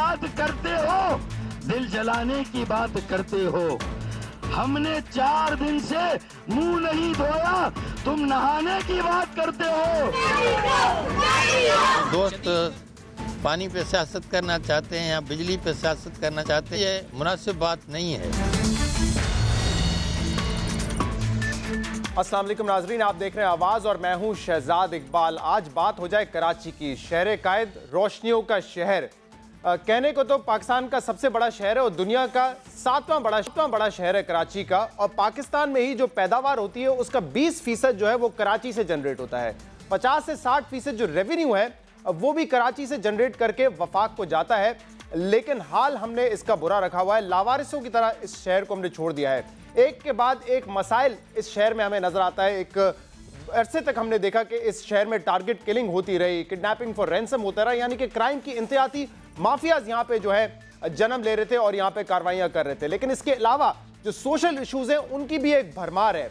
बात करते हो, दिल जलाने की बात करते हो। हमने 4 दिन से मुंह नहीं धोया, तुम नहाने की बात करते हो। दोस्त पानी पे सियासत करना चाहते हैं या बिजली पे सियासत करना चाहते हैं, ये मुनासिब बात नहीं है। अस्सलाम वालेकुम नाजरीन, आप देख रहे हैं आवाज़ और मैं हूं शहजाद इकबाल। आज बात हो जाए कराची की। शहर कायद, रोशनियों का शहर। कहने को तो पाकिस्तान का सबसे बड़ा शहर है और दुनिया का 7वां बड़ा शहर है कराची का। और पाकिस्तान में ही जो पैदावार होती है उसका 20% जो है वो कराची से जनरेट होता है। 50 से 60% जो रेवेन्यू है वो भी कराची से जनरेट करके वफाक को जाता है। लेकिन हाल हमने इसका बुरा रखा हुआ है। लावारिसों की तरह इस शहर को हमने छोड़ दिया है। एक के बाद एक मसाइल इस शहर में हमें नजर आता है। एक अरसे तक हमने देखा कि इस शहर में टारगेट किलिंग होती रही, किडनैपिंग फॉर रैंसम होता रहा, यानी कि क्राइम की इंतहाती माफियाज यहाँ पे जो है जन्म ले रहे थे और यहाँ पे कार्रवाइयाँ कर रहे थे। लेकिन इसके अलावा जो सोशल इशूज हैं उनकी भी एक भरमार है।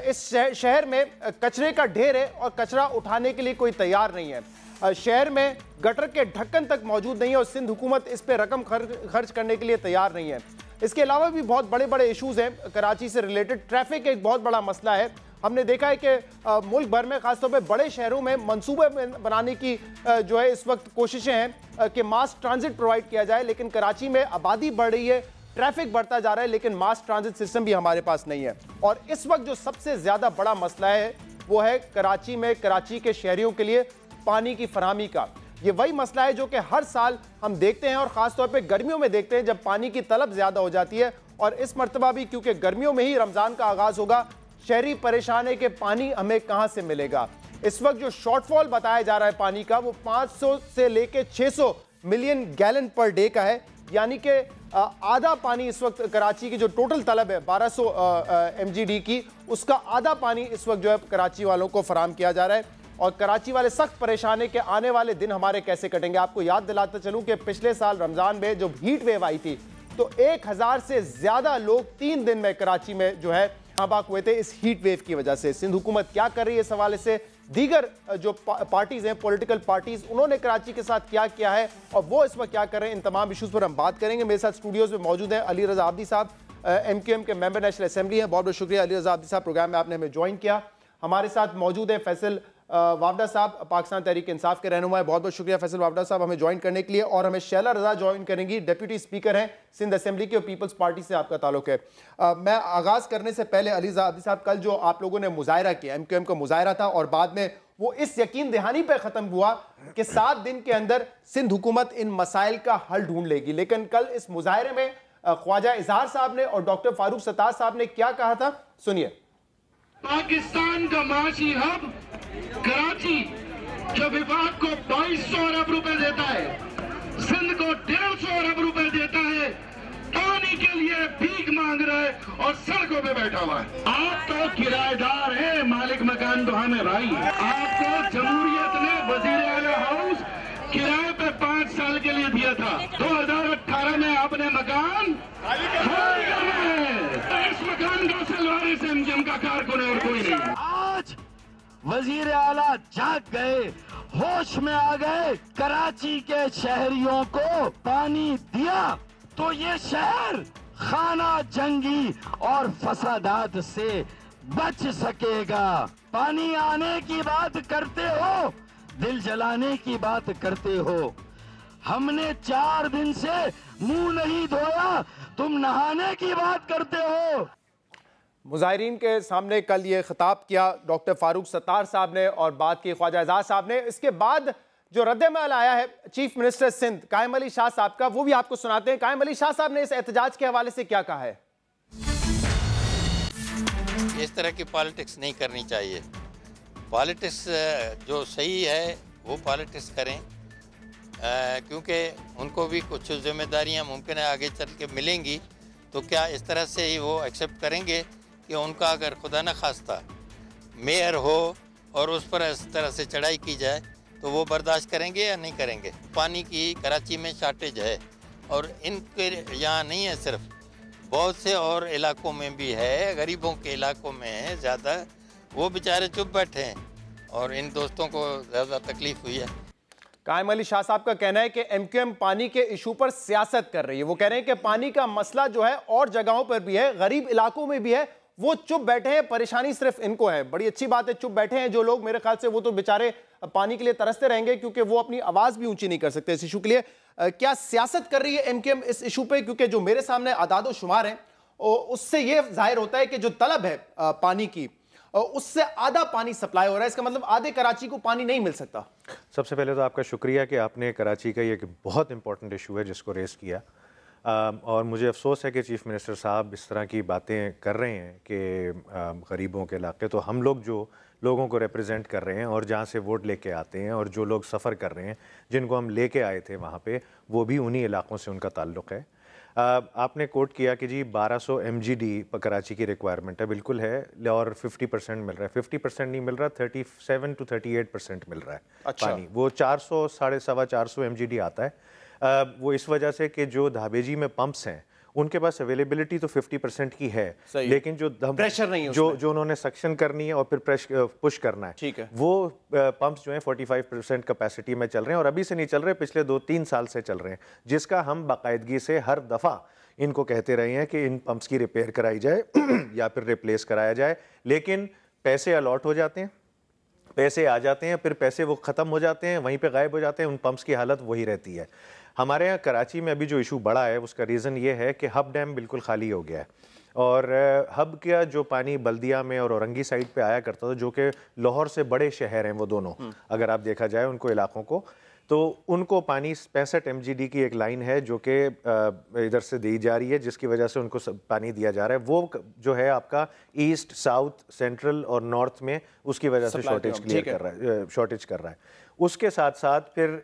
इस शहर में कचरे का ढेर है और कचरा उठाने के लिए कोई तैयार नहीं है। शहर में गटर के ढक्कन तक मौजूद नहीं है और सिंध हुकूमत इस पर रकम खर्च करने के लिए तैयार नहीं है। इसके अलावा भी बहुत बड़े बड़े इशूज हैं कराची से रिलेटेड। ट्रैफिक एक बहुत बड़ा मसला है। हमने देखा है कि मुल्क भर में खासतौर पे बड़े शहरों में मंसूबे बनाने की जो है इस वक्त कोशिशें हैं कि मास ट्रांजिट प्रोवाइड किया जाए, लेकिन कराची में आबादी बढ़ रही है, ट्रैफिक बढ़ता जा रहा है, लेकिन मास ट्रांजिट सिस्टम भी हमारे पास नहीं है। और इस वक्त जो सबसे ज़्यादा बड़ा मसला है वो है कराची में कराची के शहरियों के लिए पानी की फराहमी का। ये वही मसला है जो कि हर साल हम देखते हैं और ख़ास तौर पे गर्मियों में देखते हैं जब पानी की तलब ज़्यादा हो जाती है। और इस मरतबा भी क्योंकि गर्मियों में ही रमज़ान का आगाज़ होगा, शहरी परेशान है कि पानी हमें कहाँ से मिलेगा। इस वक्त जो शॉर्टफॉल बताया जा रहा है पानी का वो 500 से लेके 600 मिलियन गैलन पर डे का है, यानी कि आधा पानी इस वक्त कराची की जो टोटल तलब है 1200 MGD की, उसका आधा पानी इस वक्त जो है कराची वालों को फराहम किया जा रहा है। और कराची वाले सख्त परेशान है कि आने वाले दिन हमारे कैसे कटेंगे। आपको याद दिलाता चलूं कि पिछले साल रमज़ान में जब हीट वेव आई थी तो 1000 से ज़्यादा लोग 3 दिन में कराची में जो है हलाक हुए थे इस हीट वेव की वजह से। सिंध हुकूमत क्या कर रही है इस हवाले से, दीगर जो पार्टीज़ हैं, पॉलिटिकल पार्टीज़, उन्होंने कराची के साथ क्या किया है और वो इस वक्त क्या कर रहे हैं, इन तमाम इशूज़ पर हम बात करेंगे। मेरे साथ स्टूडियोज़ में मौजूद हैं अली रज़ा आब्दी साहब, MQM के मेंबर नेशनल असेंबली हैं। बहुत बहुत शुक्रिया अली रज़ा आब्दी साहब, प्रोग्राम में आपने हमें ज्वाइन किया। हमारे साथ मौजूद है फैसल वावडा साहब, पाकिस्तान तहरीक इंसाफ के रहनुमा है। बहुत बहुत शुक्रिया फैसल वावडा साहब हमें ज्वाइन करने के लिए। और हमें शैला रजा ज्वाइन करेंगी, डिप्यूटी स्पीकर हैं सिंध असेंबली की और पीपल्स पार्टी से आपका ताल्लुक है। मैं आगाज़ करने से पहले अली आब्दी साहब, कल जो आप लोगों ने मुजाहरा किया, MQM का मुजाहरा था और बाद में वो इस यकीन दहानी पर ख़त्म हुआ कि 7 दिन के अंदर सिंध हुकूमत इन मसाइल का हल ढूंढ लेगी। लेकिन कल इस मुजाहरे में ख्वाजा इजहार साहब ने और डॉक्टर फारूक सत्तार साहब ने क्या कहा था, सुनिए। पाकिस्तान का माशी हब कराची जो विभाग को 2200 अरब रुपए देता है, सिंध को 150 अरब रुपए देता है, पानी के लिए भीख मांग रहा है और सड़कों पे बैठा हुआ है। आप तो किराएदार हैं, मालिक मकान तो हमें भाई। आपको जमहूरियत ने वजीर आला हाउस किराए पे 5 साल के लिए दिया था। 2018 में आपने मकान खाली करना है। इस मकान का सलवारी से MQM का कारकुन है और कोई नहीं। आज वजीर आला जाग गए, होश में आ गए, कराची के शहरियों को पानी दिया तो ये शहर खाना जंगी और फसादात से बच सकेगा। पानी आने की बात करते हो, दिल जलाने की बात करते हो। हमने 4 दिन से मुंह नहीं धोया, तुम नहाने की बात करते हो। मुजाहिरीन के सामने कल ये खिताब किया डॉक्टर फारूक सत्तार साहब ने और बात की ख्वाजा इजहार साहब ने। इसके बाद जो रद्द-ए-अमल आया है चीफ मिनिस्टर सिंध कायम अली शाह साहब का, वो भी आपको सुनाते हैं। कायम अली शाह साहब ने इस एहतजाज के हवाले से क्या कहा है। इस तरह की पॉलिटिक्स नहीं करनी चाहिए। पॉलिटिक्स जो सही है वो पॉलिटिक्स करें, क्योंकि उनको भी कुछ जिम्मेदारियां मुमकिन है आगे चल के मिलेंगी। तो क्या इस तरह से ही वो एक्सेप्ट करेंगे कि उनका अगर खुदा न खास्ता मेयर हो और उस पर इस तरह से चढ़ाई की जाए तो वो बर्दाश्त करेंगे या नहीं करेंगे। पानी की कराची में शार्टेज है और इनके यहाँ नहीं है सिर्फ, बहुत से और इलाकों में भी है, गरीबों के इलाकों में है ज़्यादा। वो बेचारे चुप बैठे हैं और इन दोस्तों को ज़्यादा तकलीफ़ हुई है। कायम अली शाह साहब का कहना है कि एमक्यूएम पानी के इशू पर सियासत कर रही है। वो कह रहे हैं कि पानी का मसला जो है और जगहों पर भी है, गरीब इलाकों में भी है, वो चुप बैठे हैं, परेशानी सिर्फ इनको है। बड़ी अच्छी बात है, चुप बैठे हैं जो लोग, मेरे ख्याल से वो तो बेचारे पानी के लिए तरसते रहेंगे क्योंकि वो अपनी आवाज भी ऊंची नहीं कर सकते इस इशू के लिए। क्या सियासत कर रही है एमक्यूएम इस इशू पे? क्योंकि जो मेरे सामने आदाद शुमार है उससे ये जाहिर होता है कि जो तलब है पानी की, उससे आधा पानी सप्लाई हो रहा है। इसका मतलब आधे कराची को पानी नहीं मिल सकता। सबसे पहले तो आपका शुक्रिया कि आपने कराची का ये बहुत इंपॉर्टेंट इशू है जिसको रेस किया, और मुझे अफसोस है कि चीफ़ मिनिस्टर साहब इस तरह की बातें कर रहे हैं कि गरीबों के इलाके, तो हम लोग जो लोगों को रिप्रेजेंट कर रहे हैं और जहाँ से वोट लेके आते हैं और जो लोग सफ़र कर रहे हैं, जिनको हम लेके आए थे वहाँ पे, वो भी उन्हीं इलाकों से उनका ताल्लुक़ है। आपने कोट किया कि जी 1200 MGD पर कराची की रिक्वायरमेंट है, बिल्कुल है, और 50% मिल रहा है। 50% नहीं मिल रहा, 37 to 38% मिल रहा है। अच्छा। पानी वो 400 450 MGD आता है। वो इस वजह से कि जो धाबेजी में पंप्स हैं उनके पास अवेलेबिलिटी तो 50% की है, लेकिन जो प्रेशर नहीं है, जो उन्होंने सक्शन करनी है और फिर पुश करना है, ठीक है, वो पंप्स जो हैं 45% कैपेसिटी में चल रहे हैं, और अभी से नहीं चल रहे, पिछले 2-3 साल से चल रहे हैं, जिसका हम बाकायदगी से हर दफ़ा इनको कहते रहे हैं कि इन पंप्स की रिपेयर कराई जाए या फिर रिप्लेस कराया जाए, लेकिन पैसे अलॉट हो जाते हैं, पैसे आ जाते हैं, फिर पैसे वो ख़त्म हो जाते हैं, वहीं पे गायब हो जाते हैं, उन पंप्स की हालत वही रहती है। हमारे यहाँ कराची में अभी जो इशू बड़ा है उसका रीज़न ये है कि हब डैम बिल्कुल खाली हो गया है, और हब का जो पानी बल्दिया में और औरंगी साइड पे आया करता था, जो कि लाहौर से बड़े शहर हैं वो दोनों, अगर आप देखा जाए उनको इलाकों को, तो उनको पानी 65 MGD की एक लाइन है जो कि इधर से दी जा रही है, जिसकी वजह से उनको पानी दिया जा रहा है। वो जो है आपका ईस्ट, साउथ, सेंट्रल और नॉर्थ में उसकी वजह से शॉर्टेज कर रहा है। उसके साथ साथ फिर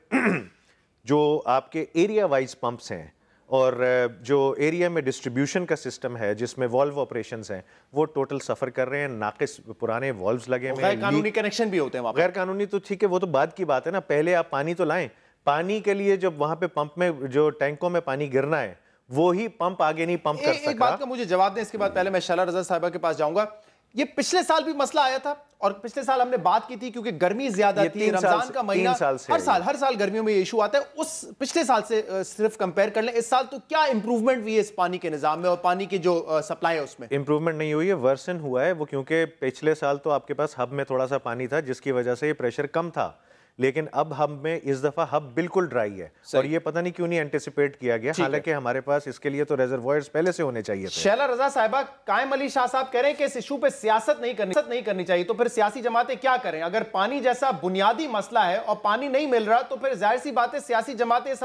जो आपके एरिया वाइज पंप्स हैं और जो एरिया में डिस्ट्रीब्यूशन का सिस्टम है जिसमें वॉल्व ऑपरेशंस हैं, वो टोटल सफ़र कर रहे हैं, नाकिस पुराने वॉल्व्स लगे हुए हैं, गैर कानूनी कनेक्शन भी होते हैं। गैर कानूनी तो ठीक है, वो तो बाद की बात है ना, पहले आप पानी तो लाएं। पानी के लिए जब वहाँ पे पंप में जो टैंकों में पानी गिरना है, वो ही पंप आगे नहीं पंप कर सकता। एक बात का मुझे जवाब दें, इसके बाद पहले मैं शैला रज़ा साहिबा के पास जाऊंगा। ये पिछले साल भी मसला आया था, और पिछले साल हमने बात की थी क्योंकि गर्मी ज्यादा थी, रमजान का महीना, हर साल गर्मियों में ये इशू आता है। उस पिछले साल से सिर्फ कंपेयर कर लें इस साल, तो क्या इंप्रूवमेंट हुई है इस पानी के निजाम में और पानी की जो सप्लाई है उसमें? इंप्रूवमेंट नहीं हुई है, वर्सन हुआ है वो, क्योंकि पिछले साल तो आपके पास हब में थोड़ा सा पानी था जिसकी वजह से ये प्रेशर कम था, लेकिन अब हब में इस दफा हब बिल्कुल ड्राई है, और ये पता नहीं क्यों नहीं एंटिसिपेट किया गया, हालांकि हमारे पास इसके लिए तो रिजर्वॉयर्स पहले से होने चाहिए थे। शैला रज़ा साहिबा, कायम अली शाह साहब कह रहे हैं कि इस इशू पे सियासत नहीं करनी चाहिए, तो फिर सियासी जमातें क्या करें? अगर पानी जैसा बुनियादी मसला है और पानी नहीं मिल रहा, तो फिर जाहिर सी बात है सियासी जमातें इस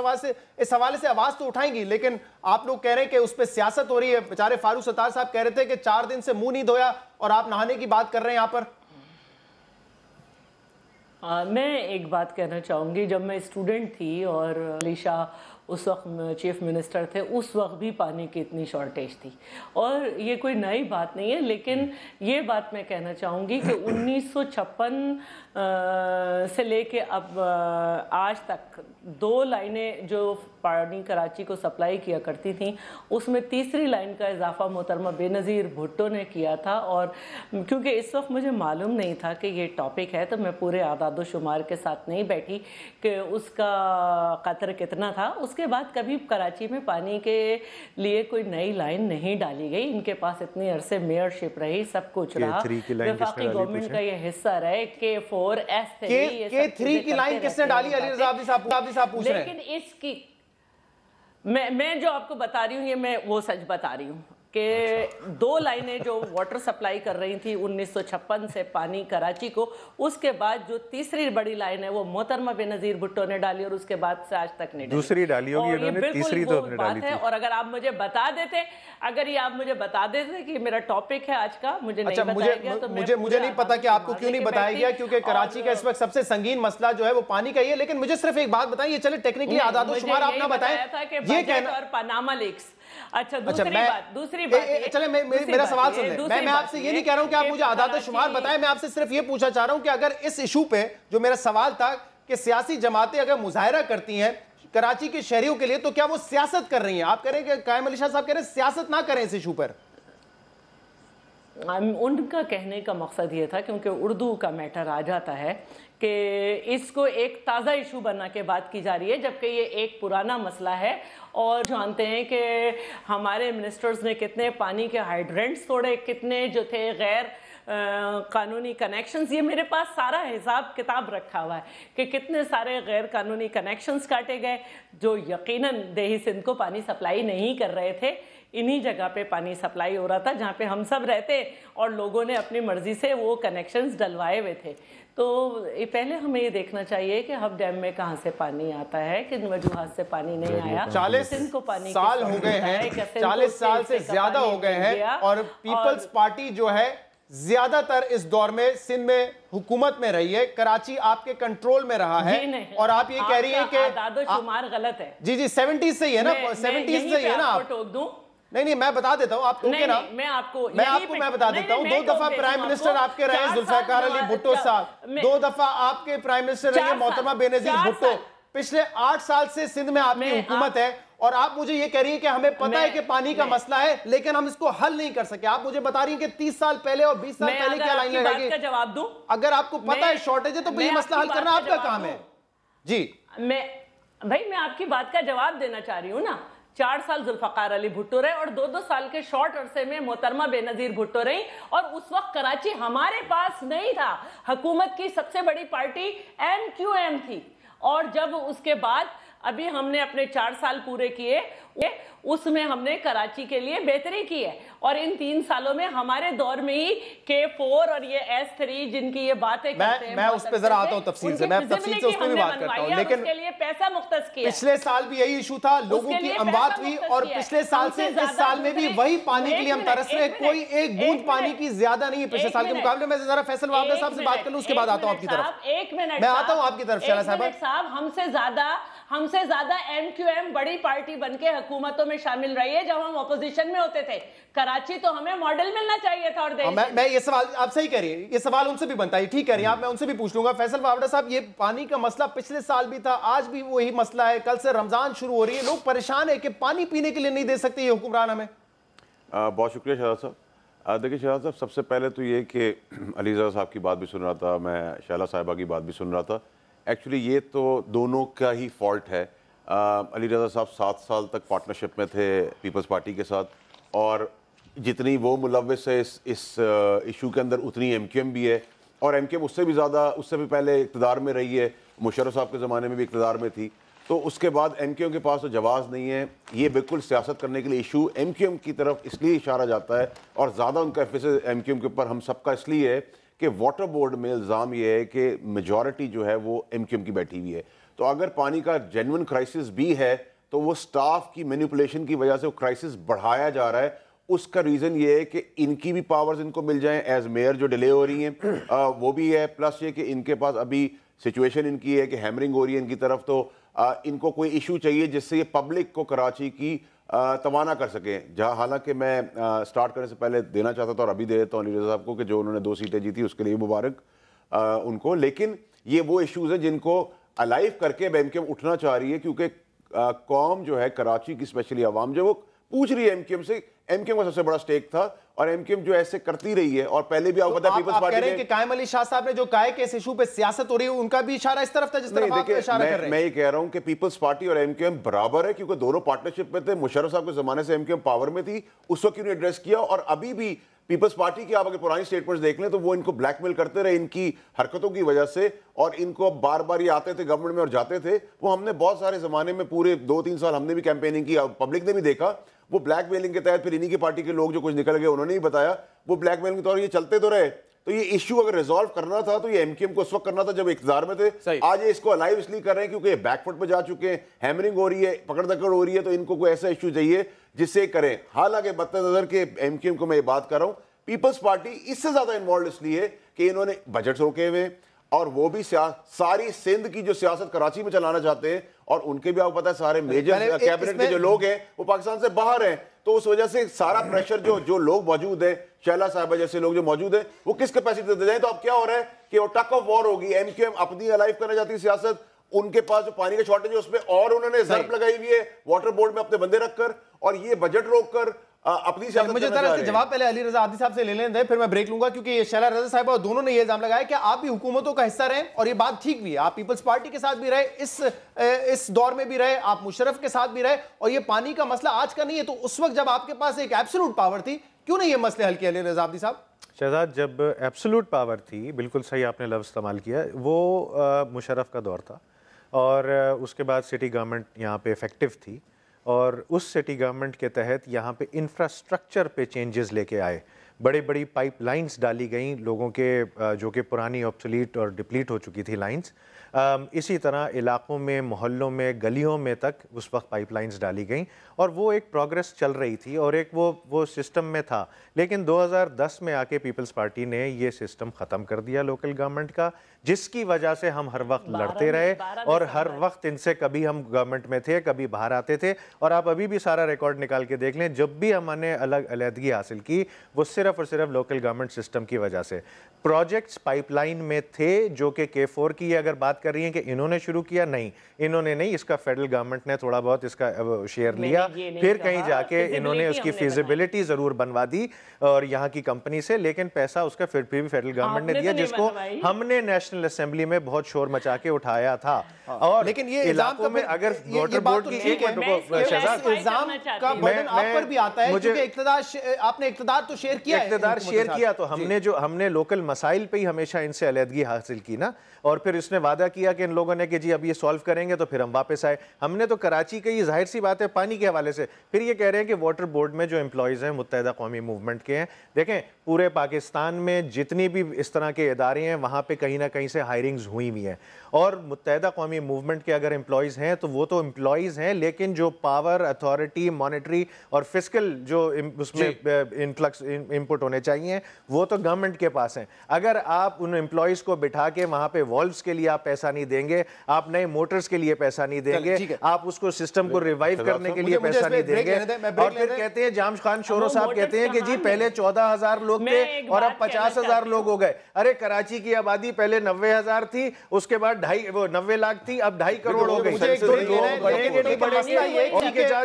हवाले से आवाज तो उठाएंगी, लेकिन आप लोग कह रहे हैं कि उस पर सियासत हो रही है। बेचारे फारूक सत्तार साहब कह रहे थे कि 4 दिन से मुंह नहीं धोया और आप नहाने की बात कर रहे हैं यहाँ पर। मैं एक बात कहना चाहूँगी, जब मैं स्टूडेंट थी और अली शाह उस वक्त चीफ मिनिस्टर थे, उस वक्त भी पानी की इतनी शॉर्टेज थी, और ये कोई नई बात नहीं है, लेकिन ये बात मैं कहना चाहूँगी कि 1956 से लेके अब आज तक 2 लाइनें जो पानी कराची को सप्लाई किया करती थी, उसमें तीसरी लाइन का इजाफा मोहतरमा बेनज़ीर भुट्टो ने किया था, और क्योंकि इस वक्त मुझे मालूम नहीं था कि ये टॉपिक है, तो मैं पूरे आदाद शुमार के साथ नहीं बैठी कि उसका कतर कितना था। उसके बाद कभी कराची में पानी के लिए कोई नई लाइन नहीं डाली गई, इनके पास इतनी अरसे मेयरशिप रही, सब कुछ रहा, वफाकी गवर्नमेंट का ये हिस्सा रहे। K4S K3 की लाइन किसने डाली? अली रज़ा साहब पूछ रहे हैं। लेकिन इसकी मैं जो आपको बता रही हूँ, ये मैं वो सच बता रही हूँ कि 2 लाइनें जो वाटर सप्लाई कर रही थी 1956 से पानी कराची को, उसके बाद जो तीसरी बड़ी लाइन है वो मोहतरमा बेनज़ीर भुट्टो ने डाली, और उसके बाद से आज तक नहीं डाली। दूसरी डाली होगी इन्होंने, तीसरी तो उन्होंने डाली थी। और अगर आप मुझे बता देते कि मेरा टॉपिक है आज का, मुझे नहीं बताया गया, तो मुझे नहीं पता कि आपको क्यों नहीं बताया गया, क्योंकि कराची का इस वक्त सबसे संगीन मसला जो है वो पानी का ही है। लेकिन मुझे सिर्फ एक बात बताइए, चले टेक्निकली आदाद शुमार आप ना बताएं, ये कहना और पनामा लीक्स। अच्छा, दूसरी बात चले मेरा सवाल सुन लें। मैं आपसे ये नहीं कह रहा हूं कि आप मुझे आदाद शुमार बताएं, मैं आपसे सिर्फ ये पूछना चाह रहा हूं कि अगर इस इशू पे, जो मेरा सवाल था कि सियासी जमातें अगर मुजाहरा करती हैं कराची के शहरियों के लिए, तो क्या वो सियासत कर रही हैं? आप कह रहे हैं कि कायम अली शाह साहब कह रहे हैं सियासत ना करें इस इशू पर। उनका कहने का मकसद ये था, क्योंकि उर्दू का मैटर आ जाता है कि इसको एक ताज़ा इशू बना के बात की जा रही है, जबकि ये एक पुराना मसला है। और जानते हैं कि हमारे मिनिस्टर्स ने कितने पानी के हाइड्रेंट्स तोड़े, कितने जो थे गैर कानूनी कनेक्शंस, ये मेरे पास सारा हिसाब किताब रखा हुआ है कि कितने सारे गैर कानूनी कनेक्शंस काटे गए जो यकीनन देही सिंध को पानी सप्लाई नहीं कर रहे थे। इन्हीं जगह पे पानी सप्लाई हो रहा था जहाँ पे हम सब रहते, और लोगों ने अपनी मर्जी से वो कनेक्शंस डलवाए हुए थे। तो पहले हमें ये देखना चाहिए कि हब डैम में कहाँ से पानी आता है, किन वजूहात से पानी नहीं आया। 40 को पानी साल हो गए हैं, 40 साल से ज्यादा हो गए हैं, और पीपल्स पार्टी जो है ज्यादातर इस दौर में सिंध में हुकूमत में रही है, कराची आपके कंट्रोल में रहा है, और आप ये कह रही है कि आदादो-शुमार गलत है। जी जी 70 से ही है ना, 70 से ही है ना। आप टोक दूं? नहीं मैं बता देता हूँ, आप टोके ना। मैं बता देता हूँ, 2 दफा प्राइम मिनिस्टर आपके रहे जुल्फिकार अली भुट्टो साहब, 2 दफा आपके प्राइम मिनिस्टर रहे मोहतरमा बेनजीर भुट्टो। पिछले 8 साल से सिंध में आपकी हुकूमत है, और आप मुझे ये कह रही है कि हमें पता है कि पानी का मसला है, लेकिन हम इसको हल नहीं कर सके। आप मुझे बता रही हैं कि 30 साल पहले और 20 साल पहले क्या लाइन लगेगी? जवाब दूं? अगर आपको पता है शॉर्टेज है तो ये मसला हल करना आपका काम है। जी मैं आपकी बात का जवाब देना चाह रही हूँ ना। 4 साल जुल्फिकार अली भुट्टो रहे, और 2-2 साल के शॉर्ट अरसे में मोहतरमा बेनजीर भुट्टो रही, और उस वक्त कराची हमारे पास नहीं था। हुकूमत की सबसे बड़ी पार्टी MQM थी, और जब उसके बाद अभी हमने अपने 4 साल पूरे किए, उसमें हमने कराची के लिए बेहतरी की है। और इन 3 सालों में हमारे दौर में ही K4 और ये S3 जिनकी ये बातें करते हैं, मैं उस पे जरा आता हूं तफसील से, मैं तफसील से उस पे भी बात करता हूं, लेकिन उसके लिए पैसा मुख्तस किया। पिछले साल भी यही इशू था, लोगों की अमवात हुई, और पिछले साल से इस साल में भी वही पानी के लिए हम तरस रहे। कोई एक बूंद पानी की ज्यादा नहीं है पिछले साल के मुकाबले। मैं जरा फैसल वाबदा साहब से बात कर लूं, उसके बाद आता हूं आपकी तरफ। 1 मिनट मैं आता हूं आपकी तरफ। शैला साहब, हमसे ज्यादा MQM बड़ी पार्टी बनके हुकूमतों में शामिल रही है जब हम ऑपोजिशन में होते थे। कराची तो हमें मॉडल मिलना चाहिए था। और मैं ये सवाल आप सही कह रही है, ये सवाल उनसे भी बनता है, ठीक कह रही है आप, मैं उनसे भी पूछ लूंगा। फैसल वावड़ा साहब, ये पानी का मसला पिछले साल भी था, आज भी वही मसला है। कल से रमजान शुरू हो रही है, लोग परेशान है कि पानी पीने के लिए नहीं दे सकते ये हुक्मरान हमें। बहुत शुक्रिया शहजाद साहब। देखिए शहजाद साहब, सबसे पहले तो ये कि अली रज़ा साहब की बात भी सुन रहा था, मैं शैला साहिबा की बात भी सुन रहा था। एक्चुअली ये तो दोनों का ही फॉल्ट है। अली रज़ा साहब 7 साल तक पार्टनरशिप में थे पीपल्स पार्टी के साथ, और जितनी वो मुलव्वस है इस इशू के अंदर, उतनी MQM भी है, और MQM उससे भी ज़्यादा, उससे भी पहले इक़्तिदार में रही है। मुशर्रफ साहब के ज़माने में भी इक़्तिदार में थी, तो उसके बाद MQM के पास तो जवाज़ नहीं है। ये बिल्कुल सियासत करने के लिए इशू MQM की तरफ इसलिए इशारा जाता है, और ज़्यादा उनका एफिस MQM के ऊपर हम सबका इसलिए है कि वाटर बोर्ड में इल्ज़ाम ये है कि मेजॉरिटी जो है वो MQM की बैठी हुई है। तो अगर पानी का जेन्युइन क्राइसिस भी है, तो वो स्टाफ की मैनिपुलेशन की वजह से वो क्राइसिस बढ़ाया जा रहा है। उसका रीज़न ये है कि इनकी भी पावर्स इनको मिल जाएं, एज मेयर जो डिले हो रही हैं वो भी है, प्लस ये कि इनके पास अभी सिचुएशन इनकी है कि हैमरिंग हो रही है इनकी तरफ, तो इनको कोई इशू चाहिए जिससे ये पब्लिक को कराची की तवाना कर सकें। जहाँ हालांकि मैं स्टार्ट करने से पहले देना चाहता था, और अभी दे देता हूँ अली रज़ा साहब को, कि जो उन्होंने 2 सीटें जीती उसके लिए मुबारक उनको, लेकिन ये वो इशूज़ हैं जिनको अलाइव करके MQM उठना चाह रही है, क्योंकि कौम जो है कराची की, स्पेशली आवाम जो वो पूछ रही है MQM से। MQM का सबसे बड़ा स्टेक था, और MQM जो ऐसे करती रही है, और पहले भी आपको पता है पीपल्स पार्टी में कि कायम अली शाह साहब ने जो कहा है कि इस इशू पे सियासत हो रही है, उनका भी इशारा इस तरफ था जिस तरफ आप इशारा कर रहे हैं। मैं ये कह रहा हूं कि पीपल्स पार्टी और MQM बराबर है, क्योंकि दोनों पार्टनरशिप में थे। मुशर्रफ साहब के जमाने से MQM पावर में थी, उस वक्त उन्होंने एड्रेस किया, और अभी भी पीपल्स पार्टी की आप अगर पुरानी स्टेटमेंट्स देख लें तो वो इनको ब्लैकमेल करते रहे इनकी हरकतों की वजह से, और इनको बार बार ये आते थे गवर्नमेंट में और जाते थे। वो हमने बहुत सारे जमाने में पूरे 2-3 साल हमने भी कैंपेनिंग की, पब्लिक ने भी देखा। वो ब्लैकमेलिंग के तहत फिर इन्हीं की पार्टी के लोग जो कुछ निकल गए, उन्होंने ही बताया, वो ब्लैकमेलिंग के तौर ये चलते तो रहे। तो ये इशू अगर रिजॉल्व करना था तो ये MQM को उस वक्त करना था जब इक़्तिदार में थे। आज ये इसको अलाइव इसलिए कर रहे हैं क्योंकि ये बैकफुट पे जा चुके हैं, हैमरिंग हो रही है, पकड़ दकड़ हो रही है, तो इनको कोई ऐसा इशू चाहिए जिससे करें। हालांकि मद्देनजर के MQM को मैं ये बात कर रहा हूँ, पीपल्स पार्टी इससे ज्यादा इन्वॉल्व इसलिए कि इन्होंने बजट रोके हुए, और वो भी सारी सिंध की जो सियासत कराची में चलाना चाहते हैं, और उनके भी आपको पता है सारे मेजर कैबिनेट के जो लोग हैं वो पाकिस्तान से बाहर हैं, तो उस वजह से सारा प्रेशर जो लोग मौजूद हैं, शैला साहिबा जैसे लोग जो मौजूद हैं, वो किस कैपेसिटी दे जाए। तो अब क्या हो रहा है कि वो टक ऑफ वॉर होगी। MQM अपनी अलाइव करना चाहती है सियासत, उनके पास जो पानी का शॉर्टेज है उसमें और उन्होंने जर्ब लगाई हुई है वाटर बोर्ड में अपने बंदे रखकर, और ये बजट रोककर अपनी सियासत मुझे करना तरह चाह से रहे जवाब पहले अली रजा आदी साहब से ले लें, फिर मैं ब्रेक लूंगा, क्योंकि ये शैला रजा साहब और दोनों ने ये इल्जाम लगाया कि आप भी हुकूमतों का हिस्सा रहे और ये बात ठीक भी है, आप पीपल्स पार्टी के साथ भी रहे, इस दौर में भी रहे, आप मुशर्रफ के साथ भी रहे, और ये पानी का मसला आज का नहीं है, तो उस वक्त जब आपके पास एक एब्सोल्यूट पावर थी, क्यों नहीं ये मसले हल किए अली रजा आदी साहब? शहजाद, जब एब्सोल्यूट पावर थी, बिल्कुल सही आपने लफ्ज़ इस्तेमाल किया, वो मुशर्रफ का दौर था, और उसके बाद सिटी गवर्नमेंट यहाँ पे इफ़ेक्टिव थी, और उस सिटी गवर्नमेंट के तहत यहाँ पे इंफ्रास्ट्रक्चर पे चेंजेस लेके आए, बड़ी बड़ी पाइपलाइंस डाली गई लोगों के जो कि पुरानी ऑब्सोलीट और डिप्लीट हो चुकी थी लाइंस। इसी तरह इलाकों में, मोहल्लों में, गलियों में तक उस वक्त पाइपलाइंस डाली गई, और वो एक प्रोग्रेस चल रही थी और एक वो सिस्टम में था। लेकिन 2010 में आके पीपल्स पार्टी ने ये सिस्टम ख़त्म कर दिया लोकल गवर्नमेंट का, जिसकी वजह से हम हर वक्त लड़ते रहे, और हर वक्त इनसे कभी हम गवर्नमेंट में थे, कभी बाहर आते थे। और आप अभी भी सारा रिकॉर्ड निकाल के देख लें, जब भी हमने अलहदगी हासिल की, वो सिर्फ और सिर्फ लोकल गवर्नमेंट सिस्टम की वजह से। प्रोजेक्ट्स पाइपलाइन में थे जो कि K4 की अगर बात कर रही हैं कि इन्होंने शुरू किया, नहीं, इन्होंने नहीं, इसका फेडरल गवर्नमेंट ने थोड़ा बहुत इसका शेयर लिया, फिर कहीं जाके इन्होंने उसकी फिजिबिलिटी ज़रूर बनवा दी और यहाँ की कंपनी से, लेकिन पैसा उसका फिर भी फेडरल गवर्नमेंट ने दिया, जिसको हमने नेशनल असेंबली में बहुत शोर मचा के उठाया था। और लेकिन ये इलाकों में अगर वाटर बोर्ड की, एक मिनट शहजाद, इल्जाम का बर्डन आप पर भी आता है, क्योंकि आपने इक्तदार तो शेयर किया, इक्तदार शेयर किया, तो हमने लोकल मसाइल पे ही हमेशा इनसे अलहदगी हासिल की ना, और फिर इसने वादा किया कि इन लोगों ने कि जी अब ये सॉल्व करेंगे, तो फिर हम वापस आए। हमने तो कराची के, ये जाहिर सी बात है पानी के हवाले से, फिर ये कह रहे हैं कि वाटर बोर्ड में जो एम्प्लॉयज़ हैं मुत्तहिदा कौमी मूवमेंट के हैं। देखें, पूरे पाकिस्तान में जितनी भी इस तरह के इदारे हैं, वहाँ पे कहीं ना कहीं से हायरिंग्स हुई हुई हैं, और मुत्तहिदा कौमी मूवमेंट के अगर एम्प्लॉयज़ हैं तो वो तो एम्प्लॉयज़ हैं, लेकिन जो पावर, अथॉरिटी, मॉनेटरी और फिस्कल जो उसमें इनफ्लक्स इनपुट होने चाहिए, वो तो गवर्नमेंट के पास हैं। अगर आप उन एम्प्लॉयज़ को बिठा के वहाँ पे वॉल्व्स के लिए आप पैसा नहीं देंगे, आप नए मोटर्स के लिए पैसा नहीं देंगे, आप उसको सिस्टम को रिवाइव करने के लिए पैसा नहीं देंगे, और फिर कहते हैं, जाम्स खान शोरो साहब कहते हैं कि जी पहले 14,000 लोग थे और अब 50,000 लोग हो गए। अरे कराची की आबादी पहले 90,000 थी, उसके बाद 90 लाख थी, अब 2.5 करोड़ हो गई।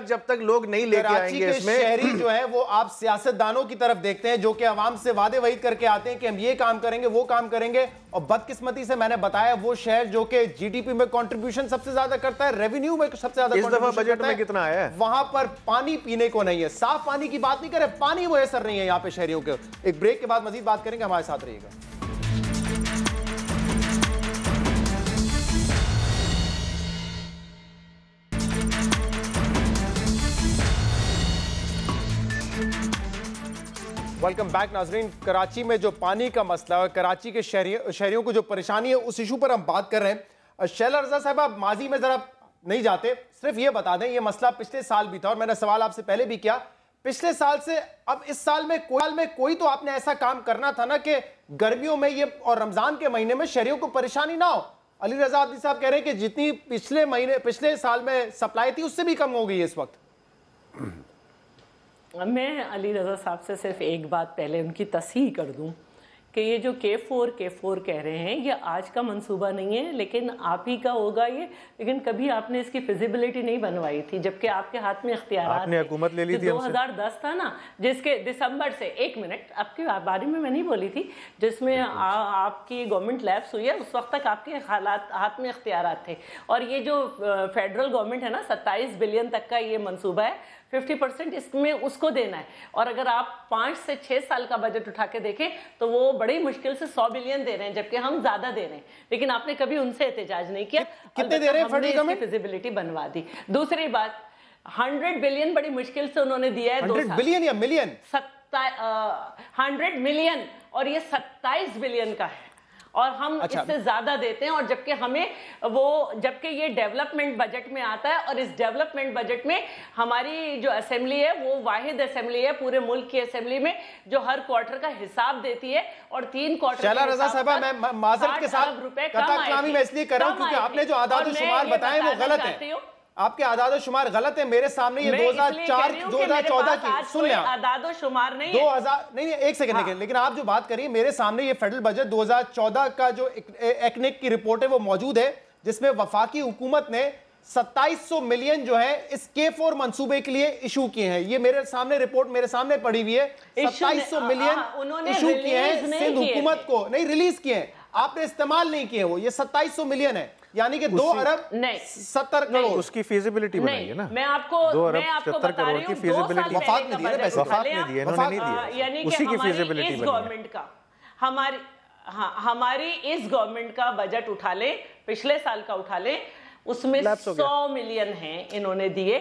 जब तक लोग नहीं लेके आएंगे इसमें, शहरी जो है वो आप सियासतदानों की तरफ देखते हैं जो कि आवाम से वादे वहीद करके आते हैं कि हम ये काम करेंगे, वो काम करेंगे, और बदकिस्मती से मैंने बताया वो शहर जो कि जीडीपी में कंट्रीब्यूशन सबसे ज्यादा करता है, रेवेन्यू में सबसे ज्यादा, इस दफा बजट में कितना आया है, वहां पर पानी पीने को नहीं है, साफ पानी की बात नहीं करे, पानी मुयसर नहीं है यहाँ पे शहरियों के। एक ब्रेक के बाद मजीद बात करेंगे, हमारे साथ रहिएगा। वेलकम बैक नाजरीन। कराची में जो पानी का मसला है, कराची के शहरियों को जो परेशानी है, उस इशू पर हम बात कर रहे हैं। शैला रजा साहब, आप माजी में जरा नहीं जाते, सिर्फ ये बता दें, ये मसला पिछले साल भी था, और मैंने सवाल आपसे पहले भी किया, पिछले साल से अब इस साल में कोई तो आपने ऐसा काम करना था ना कि गर्मियों में ये और रमजान के महीने में शहरियों को परेशानी ना हो। अली रजा आदी साहब कह रहे हैं कि जितनी पिछले साल में सप्लाई थी उससे भी कम हो गई इस वक्त। मैं अली रजा साहब से सिर्फ एक बात पहले उनकी तस्हीह कर दूं कि ये जो K4 कह रहे हैं, ये आज का मंसूबा नहीं है, लेकिन आप ही का होगा ये, लेकिन कभी आपने इसकी फिजिबिलिटी नहीं बनवाई थी, जबकि आपके हाथ में इख्तियारात आपने हुकूमत ले ली थी। 2010 था ना, जिसके दिसंबर से, एक मिनट, आपके बारे में मैं नहीं बोली थी, जिसमें आपकी गवर्नमेंट लैप्स हुई है, उस वक्त तक आपके हाथ में इख्तियारात थे। और ये जो फेडरल गवर्नमेंट है ना, 27 बिलियन तक का ये मंसूबा है, 50% इसमें उसको देना है, और अगर आप 5 से 6 साल का बजट उठा के देखें तो वो बड़ी मुश्किल से 100 बिलियन दे रहे हैं, जबकि हम ज्यादा दे रहे हैं, लेकिन आपने कभी उनसे एहतजाज नहीं किया। कितने दे रहे हैं फेडरल गवर्नमेंट? फिजिबिलिटी बनवा दी। दूसरी बात, 100 बिलियन बड़ी मुश्किल से उन्होंने दिया है। 100 बिलियन या मिलियन? 100 मिलियन, और ये 27 बिलियन का है, और हम इससे ज्यादा देते हैं, और जबकि ये डेवलपमेंट बजट में आता है, और इस डेवलपमेंट बजट में हमारी जो असेंबली है वो वाहिद असेंबली है पूरे मुल्क की असेंबली में जो हर क्वार्टर का हिसाब देती है, और 3 क्वार्टर। शैला रजा साहबा, मैं माजरत के साथ कताकलामी में इसलिए कर रहा हूं क्योंकि आपने जो आदाद शुमार बताए वो गलत है। आपके आदाद शुमार गलत है। मेरे सामने ये 2004-2014 की, सुन लें, आदाद शुमार नहीं 2000 नहीं, एक सेकंड, लेकिन आप जो बात करिए, मेरे सामने ये फेडरल बजट 2014 का जो एक्निक की रिपोर्ट है वो मौजूद है, जिसमें वफाकी हुकूमत ने 2700 मिलियन जो है इस K4 मंसूबे के लिए इशू किए हैं। ये मेरे सामने रिपोर्ट मेरे सामने पड़ी हुई है। 2700 मिलियन इशू किए हैं सिंध हुकूमत को, नहीं रिलीज किए हैं, आपने इस्तेमाल नहीं किए वो। ये 2700 मिलियन है, यानी कि 2 अरब 70 करोड़ उसकी फिजिबिलिटी बनाई है ना। मैं आपको 2 अरब 70 करोड़ की फिजिबिलिटी वफाक में दिए, वफाक में दिए, इन्होंने नहीं दिया, यानी कि उसी की हमारी फिजिबिलिटी इस बनी गवर्नमेंट का हमारी इस गवर्नमेंट का बजट उठा ले, पिछले साल का उठा ले, उसमें 100 मिलियन हैं इन्होंने दिए,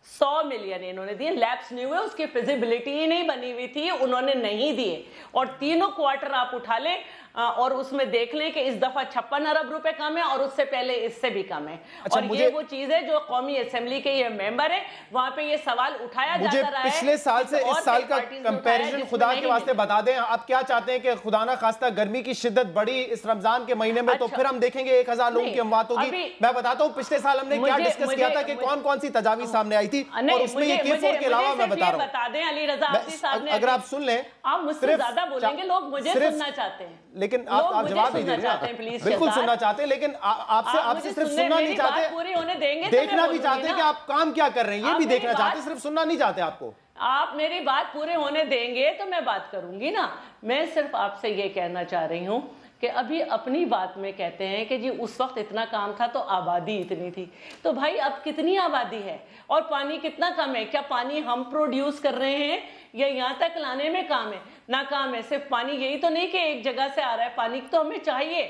100 मिलियन इन्होंने दिए, लैप्स नहीं हुए, उसकी फिजिबिलिटी ही नहीं बनी हुई थी, उन्होंने नहीं दिए। और तीनों क्वार्टर आप उठा लें और उसमें देख लें कि इस दफा 56 अरब रुपए कम है और उससे पहले इससे भी कम है। और ये वो चीज है जो कौमी असेंबली के ये मेंबर है, वहां पे ये सवाल उठाया जाता रहा है। पिछले साल से इस साल का कंपैरिजन खुदा के वास्ते बता दें। आप क्या चाहते हैं कि खुदा ना खास्ता गर्मी की शिद्दत बढ़ी इस रमजान के महीने में, तो फिर हम देखेंगे 1000 लोगों की अमवात होगी। मैं बताता हूँ पिछले साल हमने क्या डिस्कस किया था कि कौन कौन सी तजावीज सामने आई थी, और उसमें ये K4 के अलावा मैं बता रहा हूँ, बता दें अली रजा आफी साहब ने, अगर आप सुन लें, आप मुझसे ज्यादा बोलेंगे, लोग मुझे सुनना चाहते हैं, लेकिन आप जवाब नहीं दे रहे। बिल्कुल सुनना चाहते हैं, लेकिन आपसे सिर्फ सुनना नहीं चाहते, पूरी होने देंगे, देखना भी चाहते हैं कि आप काम क्या कर रहे हैं, ये भी देखना चाहते, सिर्फ सुनना नहीं चाहते। आपको आप मेरी बात पूरे होने देंगे तो मैं बात करूंगी ना। मैं सिर्फ आपसे ये कहना चाह रही हूं कि अभी अपनी बात में कहते हैं कि जी उस वक्त इतना काम था तो आबादी इतनी थी, तो भाई अब कितनी आबादी है और पानी कितना कम है? क्या पानी हम प्रोड्यूस कर रहे हैं या यहाँ तक लाने में काम है? ना काम है। सिर्फ पानी यही तो नहीं कि एक जगह से आ रहा है, पानी तो हमें चाहिए,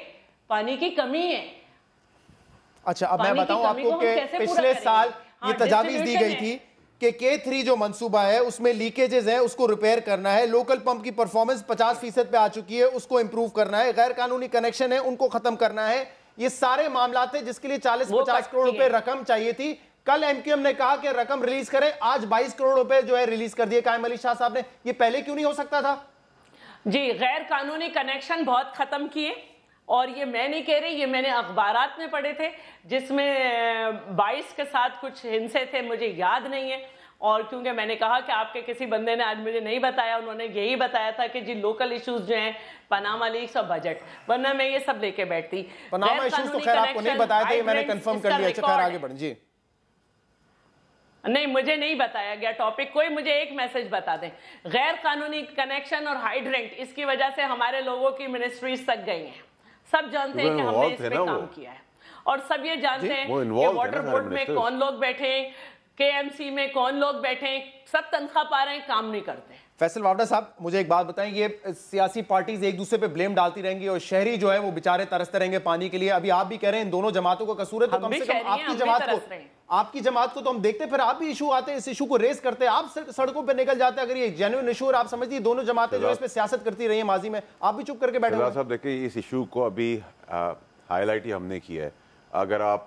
पानी की कमी है। अच्छा, अब मैं बताऊं आपको कि पिछले साल ये तजावीज दी गई थी कि K3 जो मंसूबा है उसमें लीकेजेस हैं, उसको रिपेयर करना है, लोकल पंप की परफॉर्मेंस 50% पे आ चुकी है, उसको इंप्रूव करना है, गैर कानूनी कनेक्शन है उनको खत्म करना है। ये सारे मामला थे जिसके लिए 40-50 करोड़ रुपए रकम चाहिए थी। कल MQM ने कहा कि रकम रिलीज करें, आज 22 करोड़ रुपए जो है रिलीज कर दिए कायम अली शाह साहब ने। ये पहले क्यों नहीं हो सकता था? जी, गैर कानूनी कनेक्शन बहुत खत्म किए, और ये मैं नहीं कह रही, ये मैंने अखबारात में पढ़े थे जिसमें 22 के साथ कुछ हिंसे थे, मुझे याद नहीं है। और क्योंकि मैंने कहा कि आपके किसी बंदे ने आज मुझे नहीं बताया, उन्होंने यही बताया था कि जी लोकल इश्यूज जो हैं, पनामा लीक्स और बजट, वरना मैं ये सब लेके बैठती। पनामा इश्यूज तो खैर आपको नहीं बताया था, ये मैंने कंफर्म कर लिया। अच्छा, खैर आगे बढ़ें जी। नहीं, मुझे नहीं बताया गया टॉपिक कोई, मुझे एक मैसेज बता दें। गैर कानूनी कनेक्शन और हाइड्रेंट, इसकी वजह से हमारे लोगों की मिनिस्ट्रीज तक गई हैं। सब जानते हैं कि हमने इस पे काम किया है, और सब ये जानते हैं कि वाटर बोर्ड में कौन लोग बैठे, KMC में कौन लोग बैठे, सब तनख्वाह पा रहे हैं, काम नहीं करते। फैसल वावड़ा साहब, मुझे एक बात बताएं, ये सियासी पार्टीज एक दूसरे पे ब्लेम डालती रहेंगी और शहरी जो है वो बेचारे तरसते रहेंगे पानी के लिए। अभी आप भी कह रहे हैं इन दोनों जमातों का कसूर है, तो कम से कम आपकी जमात को तो हम देखते, फिर आप भी इशू आते, इस इशू को रेस करते, आप सड़कों पर निकल जाते। अगर ये जेन्युइन इशू और आप समझती है दोनों जमातें जो इस पे सियासत करती रही है माजी में, आप भी चुप करके बैठे साहब। देखिए, इस इशू को अभी हाईलाइट ही हमने किया है। अगर आप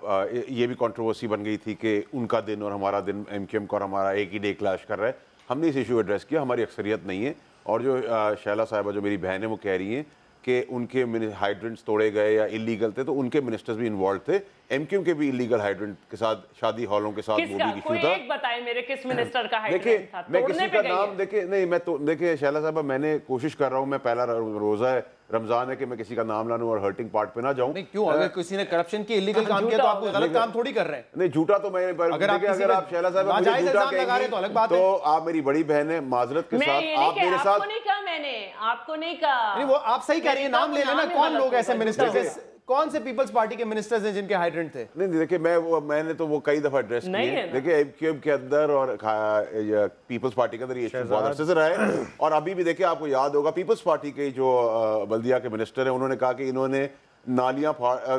ये भी कंट्रोवर्सी बन गई थी कि उनका दिन और हमारा दिन, MQM का और हमारा एक ही डे क्लैश कर रहा है, हमने इस इशू एड्रेस किया, हमारी अक्सरियत नहीं है। और जो शैला साहिबा जो मेरी बहन है वो कह रही हैं कि उनके हाइड्रेंट्स तोड़े गए या इलीगल थे, तो उनके मिनिस्टर्स भी इन्वॉल्व थे। MQM के भी इलीगल हाइड्रेंट के साथ, शादी हॉलों के साथ वो भी इशू था। एक बताएं मेरे किस मिनिस्टर का हाइड्रेंट था? मैं किसी का नाम नहीं, मैं तो देखिए शैला साहबा, मैंने कोशिश कर रहा हूँ, मैं पहला रोजा है, रमजान है, कि मैं किसी का नाम ना लूं और हर्टिंग पार्ट पे ना जाऊं। नहीं, क्यों? अगर किसी ने करप्शन की इलीगल काम किया तो आप कोई गलत काम थोड़ी कर रहे हैं। नहीं, झूठा तो मैं, अगर आप शैला साहब नाजायज इल्जाम लगा रहे तो अलग बात है। तो आप मेरी बड़ी बहन है, माजरत के साथ आप मेरे साथ। आपको नहीं कहा मैंने, आपको नहीं कहा। नहीं, वो आप सही कह रही है, नाम ले लेना। कौन लोग ऐसे मिनिस्टर्स, कौन से पीपल्स पार्टी के मिनिस्टर्स हैं जिनके हाइड्रेंट थे? नहीं, देखिए मैंने तो वो कई दफा एड्रेस किए। देखिए MQM के अंदर और पीपल्स पार्टी के अंदर ये इशू बहुत अरसे से रहा है। और अभी भी देखिए, आपको याद होगा पीपल्स पार्टी के जो बल्दिया के मिनिस्टर हैं, उन्होंने कहा कि इन्होंने नालियां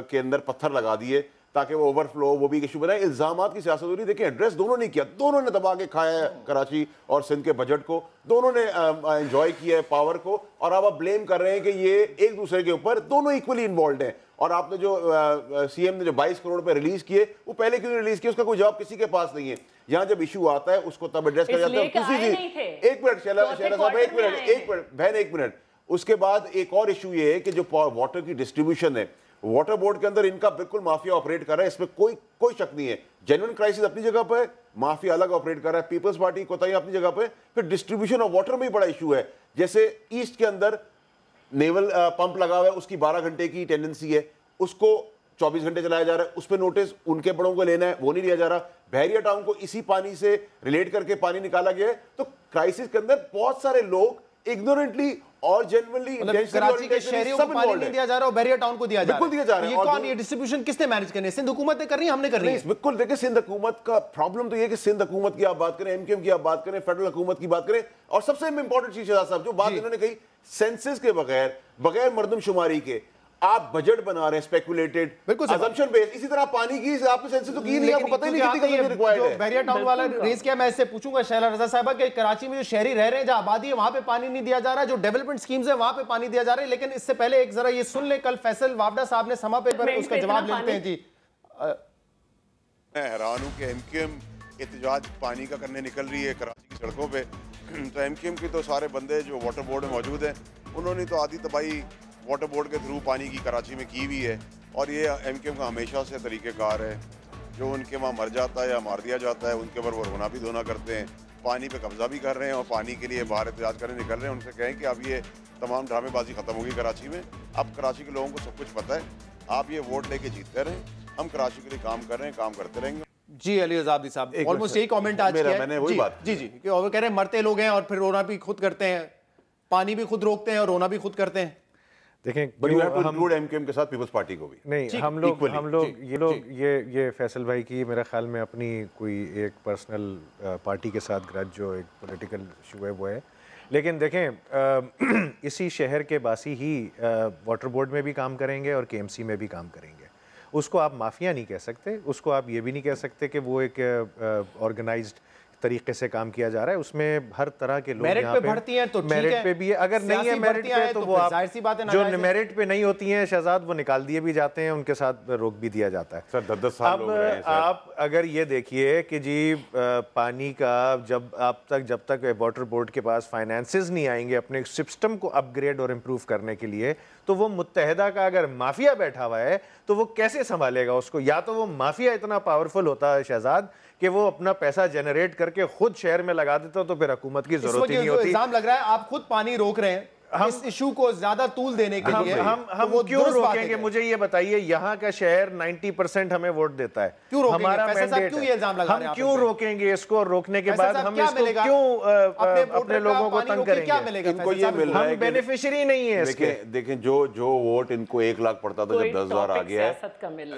के अंदर पत्थर लगा दिए ताकि वो ओवरफ्लो, वो भी इशू बनाए। इल्जामात की सियासत हो रही। देखिए, एड्रेस दोनों ने किया, दोनों ने दबा के खाया है कराची और सिंध के बजट को, दोनों ने एंजॉय किया है पावर को, और अब आप ब्लेम कर रहे हैं कि ये एक दूसरे के ऊपर दोनों इक्वली इन्वॉल्व हैं। और आपने जो CM ने जो 22 करोड़ रुपए रिलीज किए, वो पहले क्यों रिलीज किए, उसका कोई जवाब किसी के पास नहीं है। यहाँ जब इशू आता है उसको तब एड्रेस किया जाता है। एक मिनट शैला साहब, एक मिनट बहन, एक मिनट। उसके बाद एक और इशू ये है कि जो वाटर की डिस्ट्रीब्यूशन है, वाटर बोर्ड के अंदर इनका बिल्कुल माफिया ऑपरेट कर रहा है, इसमें कोई शक नहीं है। जेन्युइन क्राइसिस अपनी जगह पे, माफिया अलग ऑपरेट कर रहा है, पीपल्स पार्टी कोताही अपनी जगह पे, फिर डिस्ट्रीब्यूशन ऑफ वाटर में भी बड़ा इशू है। जैसे ईस्ट के अंदर नेवल पंप लगा हुआ है, उसकी 12 घंटे की टेंडेंसी है, उसको 24 घंटे चलाया जा रहा है, उस पर नोटिस उनके बड़ों को लेना है, वो नहीं लिया जा रहा। बहरिया टाउन को इसी पानी से रिलेट करके पानी निकाला गया है। तो क्राइसिस के अंदर बहुत सारे लोग इग्नोरेंटली और जेन्युइनली कराची के शहरियों को पानी नहीं दिया जा रहा और बहरिया टाउन को दिया जा रहा है। बिल्कुल दिया जा रहा है। ये कौन, ये डिस्ट्रीब्यूशन किसने मैनेज करनी है? सिंध हुकूमत ने करनी है, हमने करनी है? बिल्कुल। देखिए, सिंध हुकूमत का प्रॉब्लम तो ये कि सिंध हुकूमत की आप बात करें, एमकेएम की आप बात करें, फेडरल हुकूमत की बात करें, और सबसे इंपॉर्टेंट चीज शहजाद साहब जो बात इन्होंने कही, सेंसस के बगैर मर्दमशुमारी के आप बजट बना रहे हैं, स्पेकुलेटेड, बिल्कुल असम्पशन बेस्ड। इसी तरह पानी की आपने सेंसस तो की नहीं, आपको पता ही नहीं कितनी कंजम्पशन रिक्वायर्ड है। बहरिया टाउन वाला रेस किया, मैं इससे पूछूंगा शैला रजा साहिबा कि कराची में जो शहरी रह रहे हैं, जहां आबादी है, वहां पे पानी नहीं दिया जा रहा है, जो डेवलपमेंट स्कीम्स है वहां पे पानी दिया जा रहा है। लेकिन इससे पहले एक जरा ये सुन ले, कल फैसल वावडा साहब ने समा पे पर उसका जवाब लेते हैं। जी, मैं हैरान हूं कि एमकेएम एहतजाज पानी का करने निकल रही है कराची की सड़कों पे। तो एमकेएम की तो सारे बंदे जो वाटर बोर्ड में मौजूद हैं, उन्होंने तो आधी तबाही वाटर बोर्ड के थ्रू पानी की कराची में की हुई है। और ये एमकेएम का हमेशा से तरीक़ेकार है, जो उनके वहाँ मर जाता है या मार दिया जाता है, उनके ऊपर वो रोना भी धोना करते हैं, पानी पे कब्जा भी कर रहे हैं और पानी के लिए बाहर एहतजाज करने निकल रहे हैं। उनसे कहें कि अब ये तमाम ड्रामेबाजी ख़त्म होगी कराची में। अब कराची के लोगों को सब कुछ पता है, आप ये वोट लेके जीतते रहें, हम कराची के लिए काम कर रहे हैं, काम करते रहेंगे। जी अली अब्दी साहब, ऑलमोस्ट यही कमेंट आज किया है। मैंने वही बात जी जी, कि वो कह रहे हैं मरते लोग हैं और फिर रोना भी खुद करते हैं, पानी भी खुद रोकते हैं और रोना भी खुद करते हैं। देखें, हम एमकेएम के साथ पीपल्स पार्टी को भी नहीं, हम लोग ये फैसल भाई की मेरे ख्याल में अपनी कोई एक पर्सनल पार्टी के साथ ग्रज जो एक पॉलिटिकल इशू है वो है। लेकिन देखें, इसी शहर के बासी ही वाटर बोर्ड में भी काम करेंगे और केएमसी में भी काम करेंगे। उसको आप माफिया नहीं कह सकते, उसको आप ये भी नहीं कह सकते कि वो एक ऑर्गेनाइज्ड तरीके से काम किया जा रहा है। उसमें हर तरह के लोग मेरिट पे भर्ती हैं तो मेरिट पे भी है, अगर नहीं है मेरिट पे तो वो जाहिर सी बात है, जो मेरिट पे नहीं होती हैं शहजाद, वो निकाल दिए भी जाते हैं, उनके साथ रोक भी दिया जाता है। सर 10-10 साल लोग रहे हैं सर। आप अगर ये देखिए कि जी पानी का जब तक वाटर बोर्ड के पास फाइनेंसेस नहीं आएंगे अपने सिस्टम को अपग्रेड और इम्प्रूव करने के लिए, तो वो मुत्तहिदा का अगर माफिया बैठा हुआ है तो वो कैसे संभालेगा उसको? या तो वो माफिया इतना पावरफुल होता है शहजाद कि वो अपना पैसा जनरेट करके खुद शहर में लगा देता, तो फिर हुकूमत की जरूरत ही नहीं होती। इल्जाम लग रहा है आप खुद पानी रोक रहे हैं इस इशू को ज्यादा तूल देने के लिए। हम वो क्यों रोकेंगे? मुझे ये बताइए, यहाँ का शहर 90% हमें वोट देता है, क्यों हमारा मैंडेट है, हम क्यों रोकेंगे इसको? रोकने के बाद हम इसको क्यों अपने लोगों को तंग करेंगे? इनको ये मिल रहा है, हम बेनिफिशियरी नहीं है इसके। देखें, जो वोट इनको 1 लाख पड़ता था, जब 10,000 आ गया है,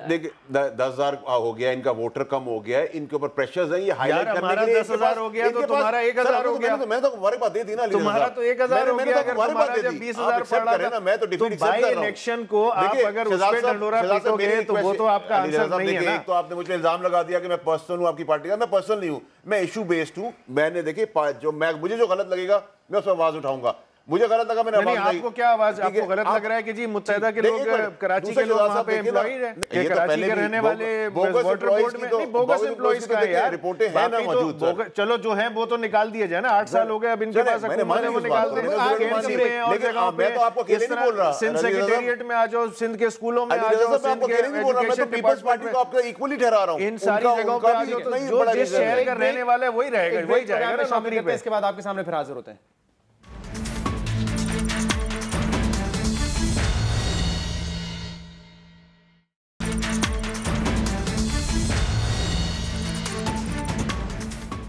देखिए 10,000 हो गया, इनका वोटर कम हो गया है, इनके ऊपर प्रेशर्स हैं, ये हाईलाइट करने के लिए। 10,000 हो गया तो तुम्हारा 1,000 हो गया। मैं तो हमारे पास दे दी ना, तुम्हारा तो 1,000 हो गया। जब 20,000 पड़ा था, मैं तो बाई इलेक्शन को आप अगर उस पे डंडोरा पीटोगे तो वो तो आपका आंसर नहीं है ना। तो आपने मुझे इल्जाम लगा दिया कि मैं पर्सनल हूं आपकी पार्टी का। मैं पर्सनल नहीं हूं, मैं इशू बेस्ड हूं। मैंने देखिए मुझे जो गलत लगेगा मैं उस पर आवाज उठाऊंगा। मुझे गलत लगा, मैंने आवाज आपको क्या आवाज, आपको गलत लग रहा है कि जी मुत्तहिदा के लोग, कराची के लोग वहां पे एम्प्लॉइज हैं, कराची के रहने वाले वाटर बोर्ड में नहीं, बोगस एम्प्लॉइज का है यार, रिपोर्टें हैं ना मौजूद। चलो जो है वो तो निकाल दिए जाए ना, 8 साल हो गए, अब इनके पास हुकूमत है, वो निकाल दें। मैं तो आपको अकेले नहीं बोल रहा, सिंध सेक्रेटेरिएट में आ जाओ, सिंध के स्कूलों में आ जाओ, सिंध के एजुकेशन पीपल्स पार्टी को आपको इक्वली ठहरा रहा हूं। इन सारी जगहों पे आ जाओ, तो जो जिस शहर का रहने वाला है वही रहेगा, वही जाएगा ना नौकरी पे। इसके बाद आपके सामने फिर हाजिर होते हैं।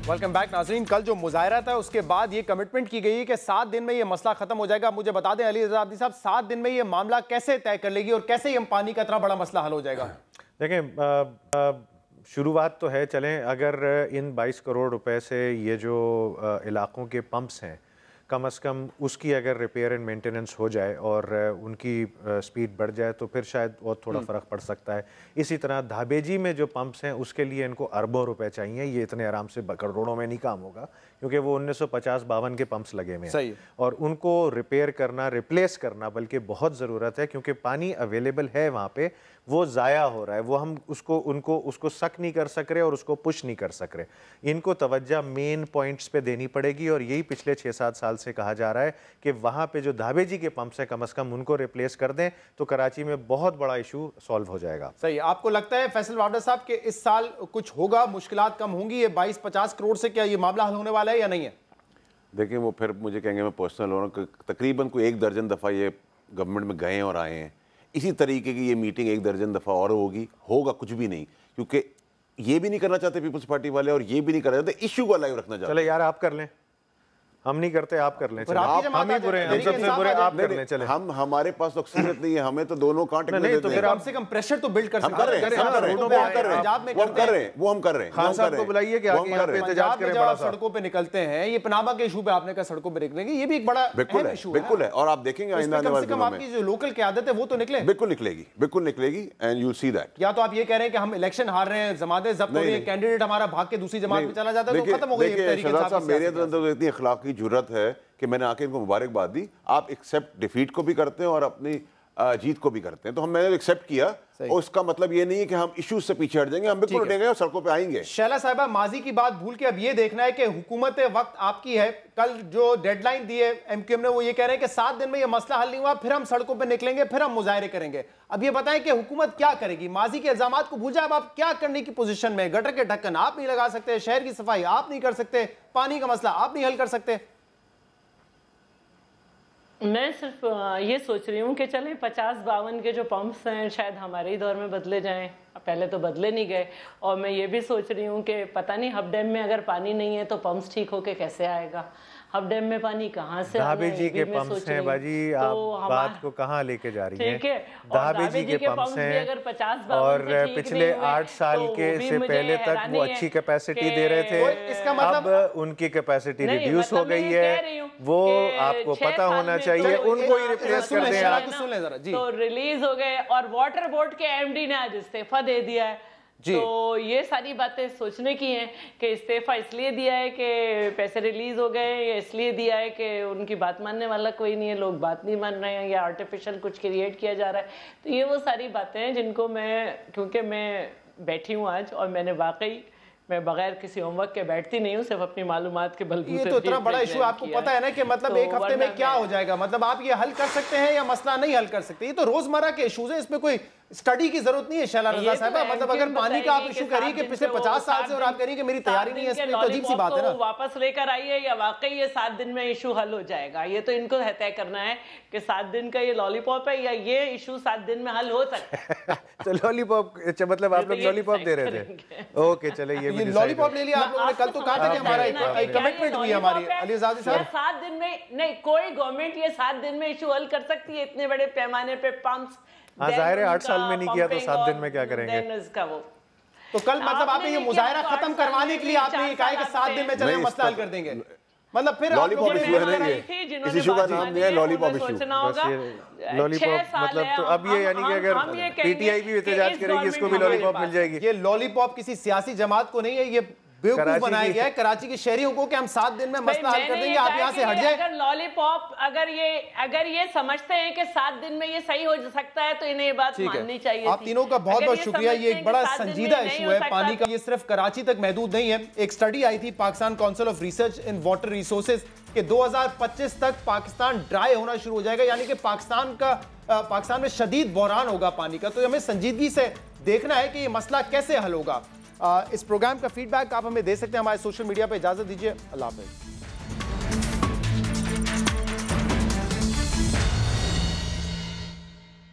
वेलकम बैक नाज़रीन। कल जो मुजाहरा था उसके बाद ये कमिटमेंट की गई है कि 7 दिन में ये मसला खत्म हो जाएगा। मुझे बता दें अली रज़ा अब्दी साहब, 7 दिन में ये मामला कैसे तय कर लेगी और कैसे ये पानी का इतना बड़ा मसला हल हो जाएगा? देखें, शुरुआत तो है, चलें अगर इन 22 करोड़ रुपए से ये जो इलाकों के पंप्स हैं, कम से कम उसकी अगर रिपेयर एंड मेंटेनेंस हो जाए और उनकी स्पीड बढ़ जाए तो फिर शायद और थोड़ा फ़र्क पड़ सकता है। इसी तरह धाबेजी में जो पंप्स हैं उसके लिए इनको अरबों रुपए चाहिए, ये इतने आराम से करोड़ों में नहीं काम होगा, क्योंकि वो 1950-52 के पंप्स लगे हुए हैं और उनको रिपेयर करना, रिप्लेस करना बल्कि बहुत ज़रूरत है, क्योंकि पानी अवेलेबल है वहाँ पे, वो ज़ाया हो रहा है, वो हम उसको सक नहीं कर सक रहे और उसको पुश नहीं कर सक रहे। इनको तवज्जो मेन पॉइंट्स पे देनी पड़ेगी और यही पिछले 6-7 साल से कहा जा रहा है कि वहाँ पे जो धाबेजी के पंप्स हैं कम से कम उनको रिप्लेस कर दें तो कराची में बहुत बड़ा इशू सॉल्व हो जाएगा। सही। आपको लगता है फैसल वावडा साहब कि इस साल कुछ होगा, मुश्किलात कम होंगी? ये 22-50 करोड़ से क्या ये मामला हल होने वाला है या नहीं है? देखिए, वो फिर मुझे कहेंगे मैं पर्सनल हो रहा हूँ, तकरीबन कोई 1 दर्जन दफ़ा ये गवर्नमेंट में गए और आए हैं। इसी तरीके की ये मीटिंग एक दर्जन दफ़ा और होगा कुछ भी नहीं, क्योंकि ये भी नहीं करना चाहते पीपल्स पार्टी वाले और ये भी नहीं करना चाहते, इश्यू को लाइव रखना चाहते। चले यार आप कर लें, हम नहीं करते, आप कर लें। हम ही बुरे हैं, हम सबसे बुरे, आप कर लें। चले, हम हमारे पास तो अक्सरियत नहीं है, हमें तो दोनों कांटे नहीं, तो फिर कम से कम प्रेशर तो बिल्ड कर सकते हैं। वो हम कर रहे हैं। खान साहब को बुलाइए कि आगे यहाँ पे एहतजाज करें, बड़ा सड़कों पे निकलते हैं। ये पनामा के इशू पे आपने कहा सड़कों पे निकलेंगे, ये भी एक बड़ा इशू है। बिल्कुल है, और आप देखेंगे आइंदा आने वाले दिनों में आपकी जो लोकल क़यादत है वो तो निकले, बिल्कुल निकलेगी and you will see that. या तो आप ये कह रहे हैं कि हम इलेक्शन हार रहे हैं, जमातें जब्त हो रही है, कैंडिडेट हमारा भाग के दूसरी जमात में चला जाता है, तो खत्म हो गई तहरीक इंसाफ। मेरे अंदर इतनी अखलाकी जुर्रत है कि मैंने आके इनको मुबारकबाद दी। आप एक्सेप्ट डिफीट को भी करते हैं और अपनी जीत को भी करते हैं, तो मैंने एक्सेप्ट किया, और इसका मतलब ये नहीं है कि हम इश्यूज से पीछे हट जाएंगे, हम बिल्कुल हटेंगे और सड़कों पे आएंगे। शैला साहिबा, माजी की बात भूल के अब ये देखना है कि हुकूमत वक्त आपकी है। कल जो डेडलाइन दी है एमक्यूएम ने, वो ये कह रहे हैं कि 7 दिन में ये मसला हल नहीं हुआ फिर हम सड़कों पे निकलेंगे, फिर हम मुजाहरे करेंगे। अब ये बताएं कि हुकूमत क्या करेगी? माजी के इल्जाम को भूल जाए, अब आप क्या करने की पोजीशन में? गटर के ढक्कन आप नहीं लगा सकते, शहर की सफाई आप नहीं कर सकते, पानी का मसला आप नहीं हल कर सकते। मैं सिर्फ ये सोच रही हूँ कि चले 50-52 के जो पंप्स हैं शायद हमारे ही दौर में बदले जाएं, पहले तो बदले नहीं गए। और मैं ये भी सोच रही हूँ कि पता नहीं हब डैम में अगर पानी नहीं है तो पंप्स ठीक होके कैसे आएगा, हब डैम में पानी कहाँ से आना है? दहाबे जी के पंप्स हैं बाजी, आप बात को कहाँ लेके जा रही हैं? दहाबे जी के पंप्स हैं और पिछले 8 साल के से पहले तक वो अच्छी कैपेसिटी दे रहे थे, इसका मतलब अब उनकी कैपेसिटी रिड्यूस हो गई है, वो आपको पता होना चाहिए, उनको ही रिप्लेस कर दें आप। तो रिलीज हो गए और वाटर बोर्ड के एमडी ने आज इस्तीफा दे दिया है। तो ये सारी बातें सोचने की हैं कि इस्तीफा इसलिए दिया है कि पैसे रिलीज हो गए, या इसलिए दिया है कि उनकी बात मानने वाला कोई नहीं है, लोग बात नहीं मान रहे हैं, या आर्टिफिशियल कुछ क्रिएट किया जा रहा है। तो ये वो सारी बातें हैं जिनको मैं, क्योंकि मैं बैठी हूँ आज और मैंने वाकई, मैं बगैर किसी होमवर्क के बैठती नहीं हूँ, सिर्फ अपनी मालूमात के बलबूते। ये तो इतना बड़ा इशू आपको पता है ना कि मतलब एक हफ्ते में क्या हो जाएगा, मतलब आप ये हल कर सकते हैं या मसला नहीं हल कर सकते? ये तो रोजमर्रा के इशूज है, इसमें कोई स्टडी की जरूरत नहीं है। शैला रजा साहबा, मतलब अगर पानी का आप इशू करिए कि पिछले 50 साल से और आप करिए कि मेरी तैयारी नहीं है, इसमें तो अजीब सी बात है ना। वापस लेकर आइए या वाकई ये 7 दिन में इशू हल हो जाएगा, ये तो इनको तय करना है कि 7 दिन का ये लॉलीपॉप है या ये इशू 7 दिन में हल हो सकता है। तो लॉलीपॉप, मतलब आप लोग लॉलीपॉप दे रहे थे? ओके, चले ये लॉलीपॉप ले लिया आप लोगों ने। कल तो कहा था कि हमारा कमिटमेंट हुई हमारी अलीजादी साहब। 7 दिन में नहीं, कोई गवर्नमेंट ये 7 दिन में इशू हल कर सकती है इतने बड़े पैमाने पे पंप्स? हाँ, जाहिर है 8 साल में नहीं किया तो 7 दिन में क्या करेंगे? तो कल मतलब आपने ये मुजाहरा खत्म करवाने के लिए आपने ये कहा कि 7 दिन में चले मसला हल कर देंगे, मतलब फिर लॉलीपॉप इशू है नहीं, इस इशू का नाम नहीं है लॉलीपॉप इशू। लॉलीपॉप मतलब तो अब ये यानी कि अगर पीटीआई भी एहतजाज करेगी इसको भी लॉलीपॉप मिल जाएगी। ये लॉलीपॉप किसी सियासी जमात को नहीं है, ये बेवकूफ बनाया गया है कराची के शहरियों को कि हम 7 दिन में मसला हल कर देंगे, आप यहाँ से हट जाए। अगर लॉलीपॉप, अगर ये समझते हैं कि 7 दिन में ये सही हो सकता है तो इन्हें ये बात माननी चाहिए। आप तीनों का बहुत बहुत शुक्रिया। ये एक बड़ा संजीदा इशू है पानी का, ये सिर्फ कराची तक महदूद नहीं है। एक स्टडी आई थी Pakistan council of research in water resources के 2025 तक पाकिस्तान ड्राई होना शुरू हो जाएगा, यानी कि पाकिस्तान में शदीद बहरान होगा पानी का। तो हमें संजीदगी से देखना है कि ये मसला कैसे हल होगा। इस प्रोग्राम का फीडबैक आप हमें दे सकते हैं हमारे सोशल मीडिया पे। इजाजत दीजिए, अल्लाह हाफ़िज़।